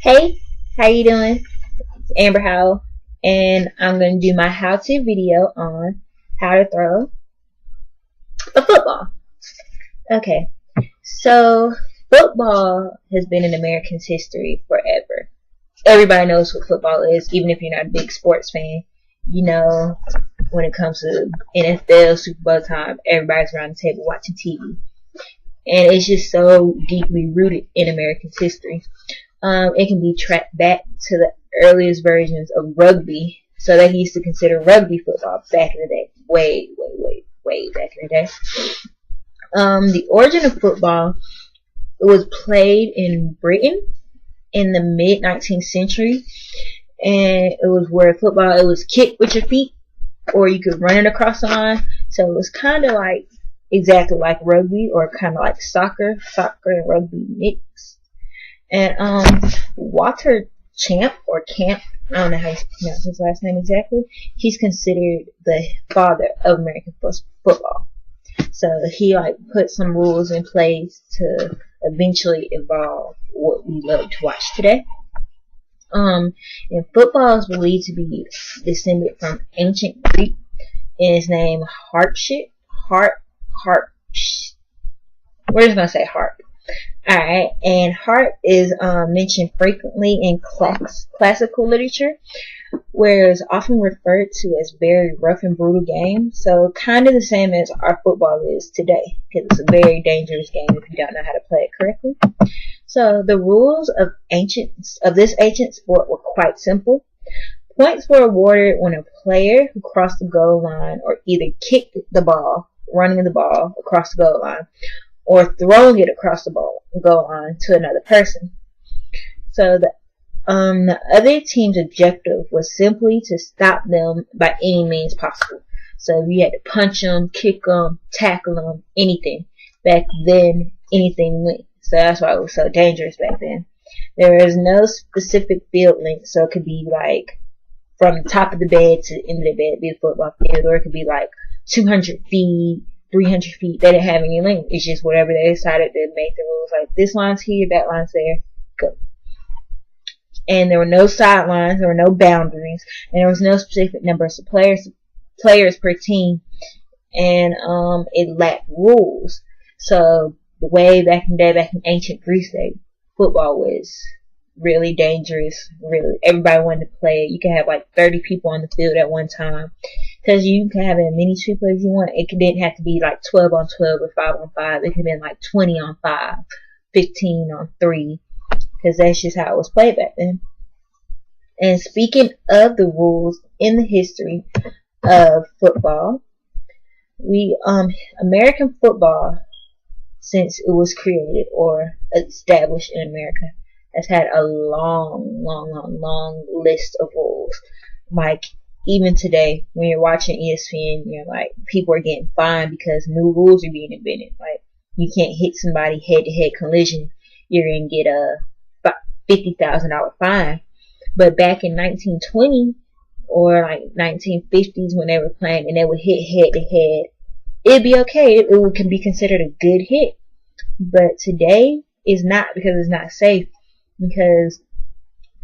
Hey, how you doing? It's Amber Howell, and I'm going to do my how-to video on how to throw a football. Okay, so football has been in Americans' history forever. Everybody knows what football is, even if you're not a big sports fan. You know, when it comes to NFL, Super Bowl time, everybody's around the table watching TV. And it's just so deeply rooted in Americans' history. It can be tracked back to the earliest versions of rugby. So they used to consider rugby football back in the day. Way back in the day. The origin of football was played in Britain in the mid-19th century. And it was where it was kicked with your feet, or you could run it across the line. So it was kind of like, exactly like rugby, or kind of like soccer and rugby mixed. And Walter Camp, I don't know how you pronounce his last name exactly. He's considered the father of American football. So he put some rules in place to eventually evolve what we love to watch today. And football is believed to be descended from ancient Greek, and his name we're just gonna say harp. Alright, and harp is mentioned frequently in classical literature, where it's often referred to as very rough and brutal game. So kind of the same as our football is today, because it's a very dangerous game if you don't know how to play it correctly. So the rules of this ancient sport were quite simple. Points were awarded when a player who crossed the goal line or either kicked the ball, running the ball across the goal line, or throwing it across the goal line to another person. So the other team's objective was simply to stop them by any means possible. So you had to punch them, kick them, tackle them, anything. Back then, anything went. So that's why it was so dangerous back then. There is no specific field length, so it could be like from the top of the bed to the end of the bed, be a football field, or it could be like 200 feet, 300 feet. They didn't have any length. It's just whatever they decided to make the rules. Like this line's here, that line's there, go. And there were no sidelines, there were no boundaries, and there was no specific number of players per team, and it lacked rules. So way back in the day, back in ancient Greece, football was really dangerous. Really, everybody wanted to play it. You could have like 30 people on the field at one time, because you can have as many people as you want. It didn't have to be like 12 on 12 or 5 on 5. It could have been like 20 on 5, 15 on 3, because that's just how it was played back then. And speaking of the rules in the history of football, American football, since it was created or established in America, has had a long list of rules. Like even today, when you're watching ESPN, you're like, people are getting fined because new rules are being invented. Like you can't hit somebody head-to-head collision, you're gonna get a $50,000 fine. But back in 1920 or like 1950s, when they were playing and they would hit head-to-head, it'd be okay. It can be considered a good hit. But today is not, because it's not safe. Because,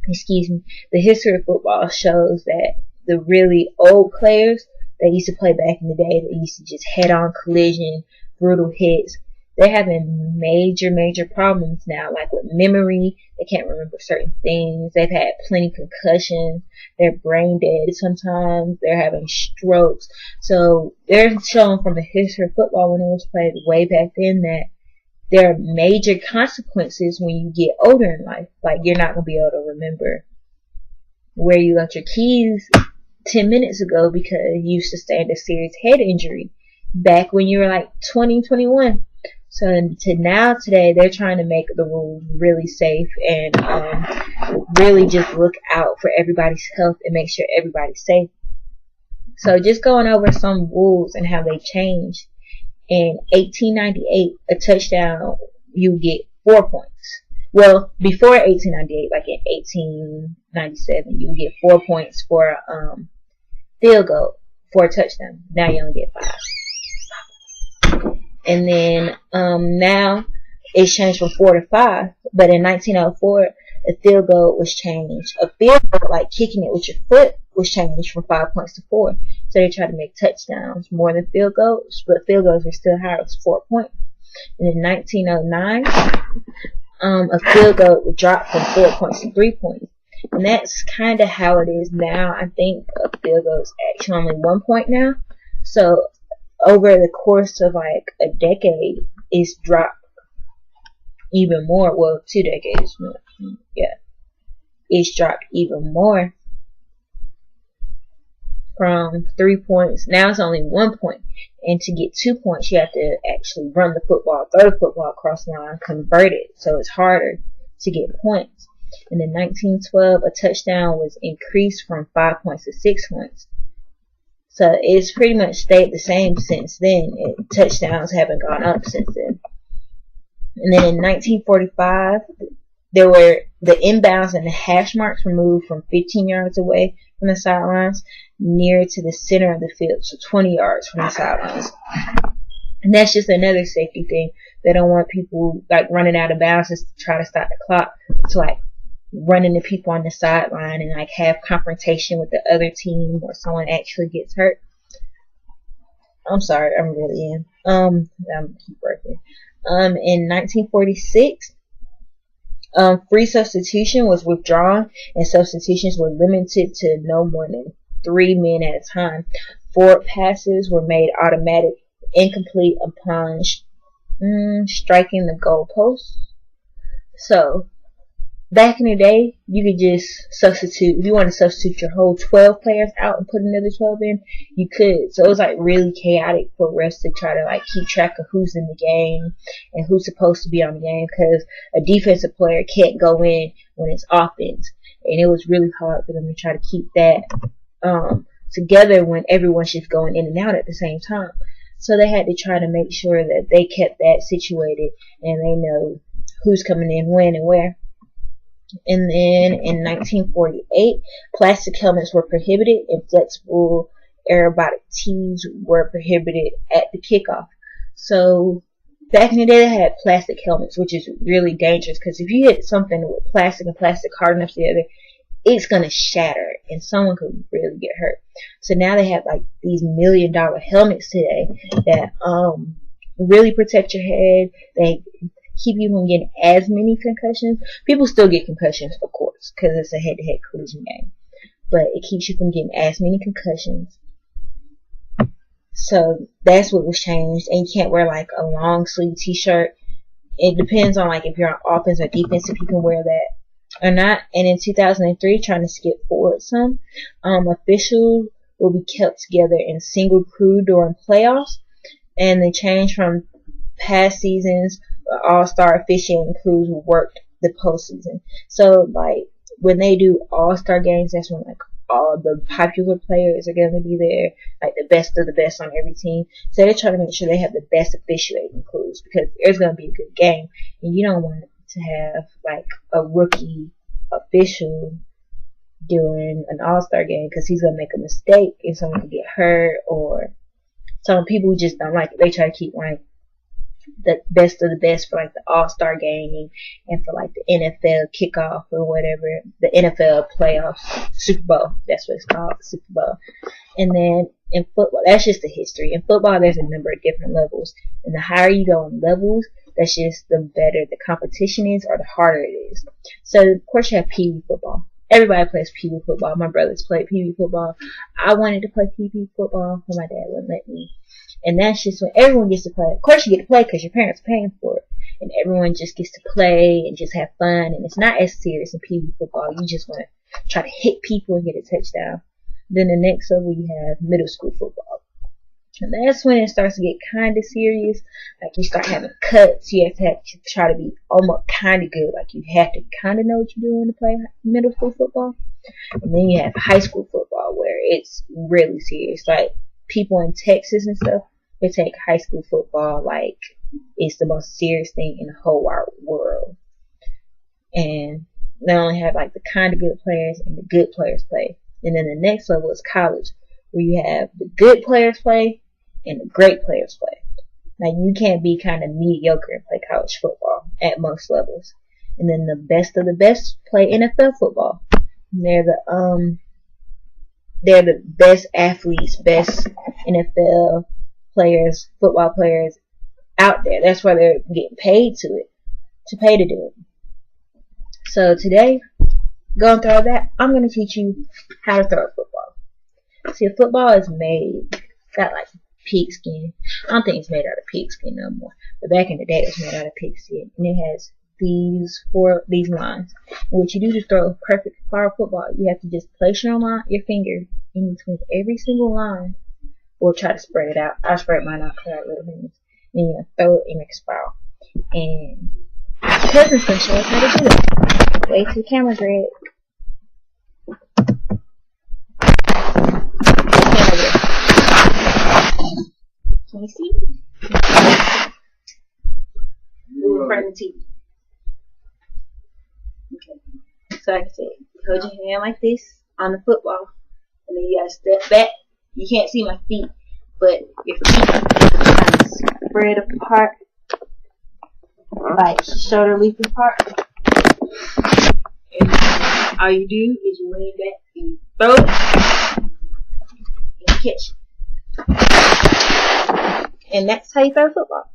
the history of football shows that the really old players that used to play back in the day, that used to just head-on collision, brutal hits, they're having major problems now, like with memory. They can't remember certain things. They've had plenty of concussions. They're brain dead sometimes. They're having strokes. So they're showing from the history of football, when it was played way back then, that there are major consequences when you get older in life. Like you're not going to be able to remember where you left your keys 10 minutes ago because you sustained a serious head injury back when you were like 20, 21. So today, they're trying to make the rules really safe and really just look out for everybody's health and make sure everybody's safe. So just going over some rules and how they changed. In 1898, a touchdown, you get 4 points. Well, before 1898, like in 1897, you get 4 points for field goal for a touchdown. Now you only get 5. And then now it's changed from 4 to 5. But in 1904, a field goal was changed. A field goal, like kicking it with your foot, was changed from 5 points to 4. So they tried to make touchdowns more than field goals, but field goals were still higher. It was 4 points. And in 1909, a field goal would drop from 4 points to 3 points. And that's kind of how it is now. I think a field goal is actually only 1 point now. So over the course of like a decade, it's dropped even more. Well, 2 decades. Yeah. It's dropped even more from 3 points. Now it's only 1 point. And to get 2 points, you have to actually run the football, throw the football across the line, convert it. So it's harder to get points. And in 1912, a touchdown was increased from 5 points to 6 points. So it's pretty much stayed the same since then. Touchdowns haven't gone up since then. And then in 1945, there were the inbounds and the hash marks were moved from 15 yards away from the sidelines near to the center of the field, so 20 yards from the sidelines. And that's just another safety thing. They don't want people like running out of bounds just to try to stop the clock, to like run into people on the sideline and like have confrontation with the other team or someone actually gets hurt. I'm sorry, I'm really in. I'm gonna keep working. In 1946, free substitution was withdrawn and substitutions were limited to no more than 3 men at a time. Forward passes were made automatic, incomplete upon striking the goalpost. So back in the day, you could just substitute. If you want to substitute your whole 12 players out and put another 12 in, you could. So it was like really chaotic for refs to try to like keep track of who's in the game and who's supposed to be on the game, because a defensive player can't go in when it's offense. And it was really hard for them to try to keep that together when everyone's just going in and out at the same time. So they had to try to make sure that they kept that situated and they know who's coming in when and where. And then in 1948, plastic helmets were prohibited and flexible aerobatic tees were prohibited at the kickoff. So back in the day, they had plastic helmets, which is really dangerous because if you hit something with plastic and plastic hard enough together, it's going to shatter and someone could really get hurt. So now they have like these $1 million helmets today that really protect your head. They keep you from getting as many concussions. People still get concussions, of course, because it's a head-to-head collision game. But it keeps you from getting as many concussions. So that's what was changed. And you can't wear like a long sleeve t-shirt. It depends on like if you're on offense or defense if you can wear that or not. And in 2003, trying to skip forward some, officials will be kept together in single crew during playoffs. And they changed from past seasons. All-star officiating crews who worked the postseason. So like when they do all-star games, that's when like all the popular players are going to be there, like the best of the best on every team. So they're trying to make sure they have the best officiating crews because there's going to be a good game, and you don't want to have like a rookie official doing an all-star game because he's going to make a mistake and someone can get hurt, or some people just don't like it. They try to keep like the best of the best for like the all-star game and for like the NFL kickoff or whatever, the NFL playoffs, Super Bowl, that's what it's called, the Super Bowl. And then in football, that's just the history. In football, there's a number of different levels, and the higher you go in levels, that's just the better the competition is or the harder it is. So of course you have Pee Wee football. Everybody plays Pee Wee football. My brothers play Pee Wee football. I wanted to play Pee Wee football, but my dad wouldn't let me. And that's just when everyone gets to play. Of course you get to play because your parents are paying for it. And everyone just gets to play and just have fun. And it's not as serious in Pee Wee football. You just want to try to hit people and get a touchdown. Then the next level you have middle school football. And that's when it starts to get kind of serious. Like you start having cuts. You have to try to be almost kind of good. Like you have to kind of know what you're doing to play middle school football. And then you have high school football where it's really serious. Like people in Texas and stuff, they take high school football like it's the most serious thing in the whole wide world. And they only have like the kind of good players and the good players play. And then the next level is college, where you have the good players play and the great players play. Like you can't be kind of mediocre and play college football at most levels. and then the best of the best play NFL football. They're the best athletes, best NFL players, football players out there. That's why they're getting paid to pay to do it. So today, going through all that, I'm going to teach you how to throw a football. See, a football is made, got like pigskin. I don't think it's made out of pigskin no more, but back in the day it was made out of pigskin, and it has these lines. And what you do to throw a perfect fire football, you have to just place your finger in between every single line, or try to spread it out. I spread mine out, cut out little fingers, and you throw it in a spiral. And cousin's gonna show us how to do it. Wait till the camera, Greg. Can you see? Move in front of the TV. Okay. So like I said, hold your hand like this on the football, and then you gotta step back. You can't see my feet, but your feet kind of spread apart, like shoulder length apart. And all you do is you lean back and you throw it and catch it. And that's how you throw a football.